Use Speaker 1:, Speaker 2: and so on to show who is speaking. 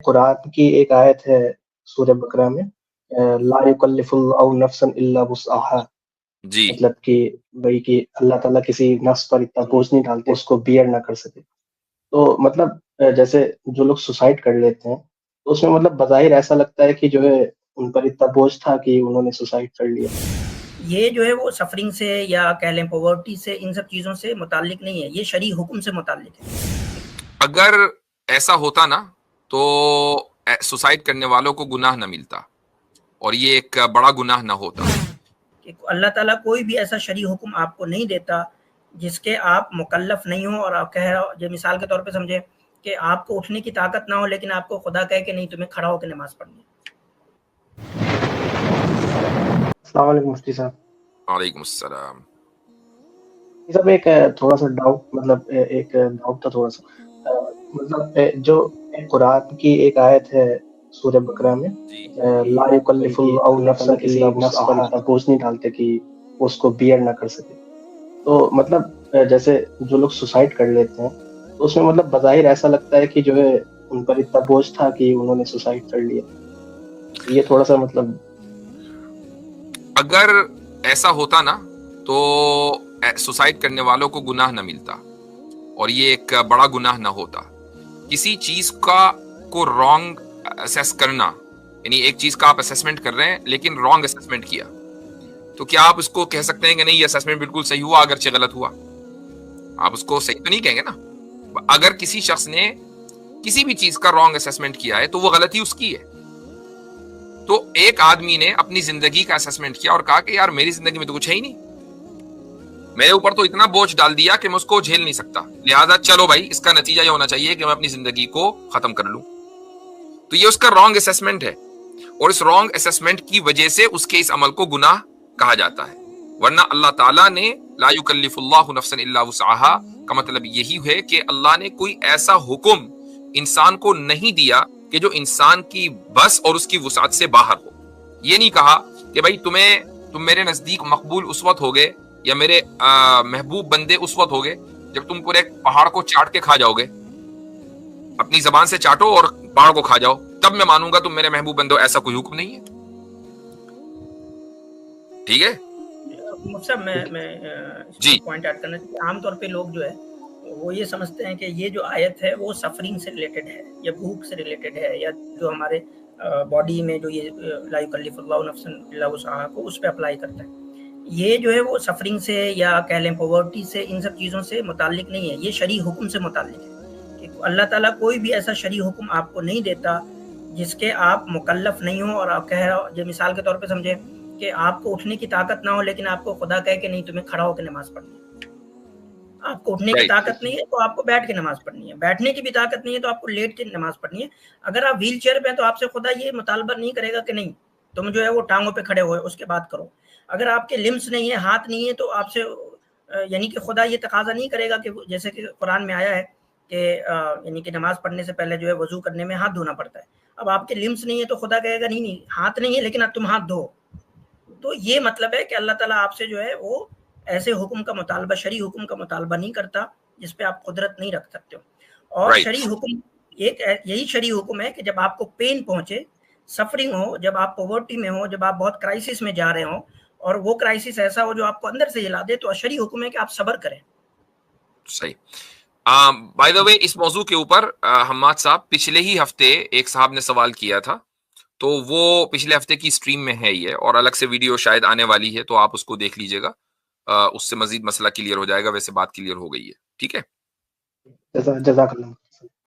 Speaker 1: قرآن کی ایک آیت ہے سورہ بقرہ میں، لا یکلف اللہ نفسا الا وسعها،
Speaker 2: جی
Speaker 1: مطلب کہ بھائی کہ اللہ تعالیٰ کسی نفس پر اتنا بوجھ نہیں ڈالتے اس کو بیئر نہ کر سکے. تو مطلب جیسے جو لوگ سوسائڈ کر لیتے ہیں تو اس میں مطلب بظاہر ایسا لگتا ہے کہ جو ہے ان پر اتنا بوجھ تھا کہ انہوں نے سوسائڈ کر لیا.
Speaker 3: یہ جو ہے وہ سفرنگ سے یا کہہ لیں پاورٹی سے، ان سب چیزوں سے متعلق نہیں ہے، یہ شرعی حکم سے متعلق ہے.
Speaker 2: اگر ایسا ہوتا نا تو سوسائڈ کرنے والوں کو گناہ نہ ملتا اور یہ ایک بڑا گناہ نہ ہوتا.
Speaker 3: کہ اللہ تعالیٰ کوئی بھی ایسا شرعی حکم آپ کو نہیں دیتا جس کے آپ مکلف نہیں ہوں، اور آپ کہہ رہا جو مثال کے طور پہ سمجھے کہ آپ کو اٹھنے کی طاقت نہ ہو لیکن آپ کو خدا کہے کہ نہیں تمہیں کھڑا ہو کے نماز پڑھنی ہے.
Speaker 1: السلام علیکم مفتی صاحب.
Speaker 2: وعلیکم السلام.
Speaker 1: سب ایک تھوڑا سا ڈاؤٹ، مطلب ایک ڈاؤٹ تھا تھوڑا سا، مطلب جو قرآن کی ایک آیت ہے سورہ بقرہ میں،
Speaker 2: جی
Speaker 1: لا یکلف اللہ نفسا کسی نفس پر اتنا بوجھ نہیں ڈالتے کہ وہ اس کو بیئر نہ کر سکے. تو مطلب جیسے جو لوگ سوسائڈ کر لیتے ہیں تو اس میں مطلب بظاہر ایسا لگتا ہے کہ جو ہے ان پر اتنا بوجھ تھا کہ انہوں نے سوسائڈ کر لیا. یہ تھوڑا سا مطلب
Speaker 2: اگر ایسا ہوتا نا تو سوسائڈ کرنے والوں کو گناہ نہ ملتا اور یہ ایک بڑا گناہ نہ ہوتا. کسی چیز کو رانگ اسیس کرنا، یعنی ایک چیز کا آپ اسیسمنٹ کر رہے ہیں لیکن رانگ اسیسمنٹ کیا، تو کیا آپ اس کو کہہ سکتے ہیں کہ نہیں یہ اسیسمنٹ بالکل صحیح ہوا اگرچہ غلط ہوا؟ آپ اس کو صحیح تو نہیں کہیں گے نا. اگر کسی شخص نے کسی بھی چیز کا رانگ اسیسمنٹ کیا ہے تو وہ غلطی اس کی ہے. تو ایک آدمی نے اپنی زندگی کا اسیسمنٹ کیا اور کہا کہ یار میری زندگی میں تو کچھ ہے ہی نہیں، میرے اوپر تو اتنا بوجھ ڈال دیا کہ میں اس کو جھیل نہیں سکتا، لہذا چلو بھائی اس کا نتیجہ یہ ہونا چاہیے کہ میں اپنی زندگی کو ختم کر لوں. تو یہ اس کا رانگ اسیسمنٹ ہے اور اس رانگ اسیسمنٹ کی وجہ سے اس کے اس عمل کو گناہ کہا جاتا ہے. ورنہ اللہ تعالیٰ نے لا یکلف اللہ نفسا الا وسعها کا مطلب یہی ہے کہ اللہ نے کوئی ایسا حکم انسان کو نہیں دیا کہ جو انسان کی بس اور اس کی وسعت سے باہر ہو. یہ نہیں کہا کہ بھائی تم میرے نزدیک مقبول اس وقت ہوگے یا میرے محبوب بندے اس وقت ہوگے جب تم پورے پہاڑ کو چاٹ کے کھا جاؤ گے. اپنی زبان سے چاٹو اور پہاڑ کو کھا جاؤ تب میں مانوں گا تم میرے محبوب بندو. ایسا کوئی حکم نہیں ہے. ٹھیک ہے
Speaker 3: صاحب میں
Speaker 2: جی
Speaker 3: پوائنٹ ایڈ کرنا چاہیے. عام طور پہ لوگ جو ہے وہ یہ سمجھتے ہیں کہ یہ جو آیت ہے وہ سفرنگ سے ریلیٹڈ ہے یا بھوک سے ریلیٹڈ ہے یا جو ہمارے باڈی میں جو یہ لا یکلف اللہ نفسا الا وسعها کو اس پہ اپلائی کرتا ہے. یہ جو ہے وہ سفرنگ سے یا کہہ لیں پاورٹی سے، ان سب چیزوں سے متعلق نہیں ہے، یہ شرعی حکم سے متعلق ہے. کہ اللہ تعالیٰ کوئی بھی ایسا شرعی حکم آپ کو نہیں دیتا جس کے آپ مکلف نہیں ہوں، اور آپ کہہ رہا جو مثال کے طور پہ سمجھے کہ آپ کو اٹھنے کی طاقت نہ ہو لیکن آپ کو خدا کہے کہ نہیں تمہیں کھڑا ہو کے نماز پڑھنی ہے. آپ کو اٹھنے کی طاقت نہیں ہے تو آپ کو بیٹھ کے نماز پڑھنی ہے، بیٹھنے کی بھی طاقت نہیں ہے تو آپ کو لیٹ کے نماز پڑھنی ہے. اگر آپ ویل چیئر پہ ہیں تو آپ سے خدا یہ مطالبہ نہیں کرے گا کہ نہیں تم جو ہے وہ ٹانگوں پہ کھڑے ہوئے اس کے بعد کرو. اگر آپ کے لمس نہیں ہے، ہاتھ نہیں ہے، تو آپ سے یعنی کہ خدا یہ تقاضا نہیں کرے گا کہ جیسے کہ قرآن میں آیا ہے کہ یعنی کہ نماز پڑھنے سے پہلے جو ہے وضو کرنے میں ہاتھ دھونا پڑتا ہے. اب آپ کے لمس نہیں ہے تو خدا کہے گا نہیں ہاتھ نہیں ہے لیکن اب تم ہاتھ دھو. تو یہ مطلب ہے کہ اللہ تعالیٰ آپ سے جو ہے وہ ایسے حکم کا مطالبہ، شرعی حکم کا مطالبہ نہیں کرتا جس پہ آپ قدرت نہیں رکھ سکتے ہو. اور شرعی حکم ایک یہی شرعی حکم ہے کہ جب آپ کو پین پہنچے، سفرنگ ہو، جب آپ پاورٹی میں ہو، جب آپ بہت کرائسس میں جا رہے ہوں اور وہ کرائسس ایسا ہو جو آپ کو اندر سے ہلا دے، تو شرعی حکم ہے کہ آپ صبر کریں.
Speaker 2: صحیح. بائی دا وے اس موضوع کے اوپر حماد صاحب پچھلے ہی ہفتے ایک صاحب نے سوال کیا تھا، تو وہ پچھلے ہفتے کی سٹریم میں ہے یہ، اور الگ سے ویڈیو شاید آنے والی ہے تو آپ اس کو دیکھ لیجئے گا، اس سے مزید مسئلہ کلیئر ہو جائے گا. ویسے بات کلیئر ہو گئی ہے. ٹھیک ہے،
Speaker 1: جزاک اللہ.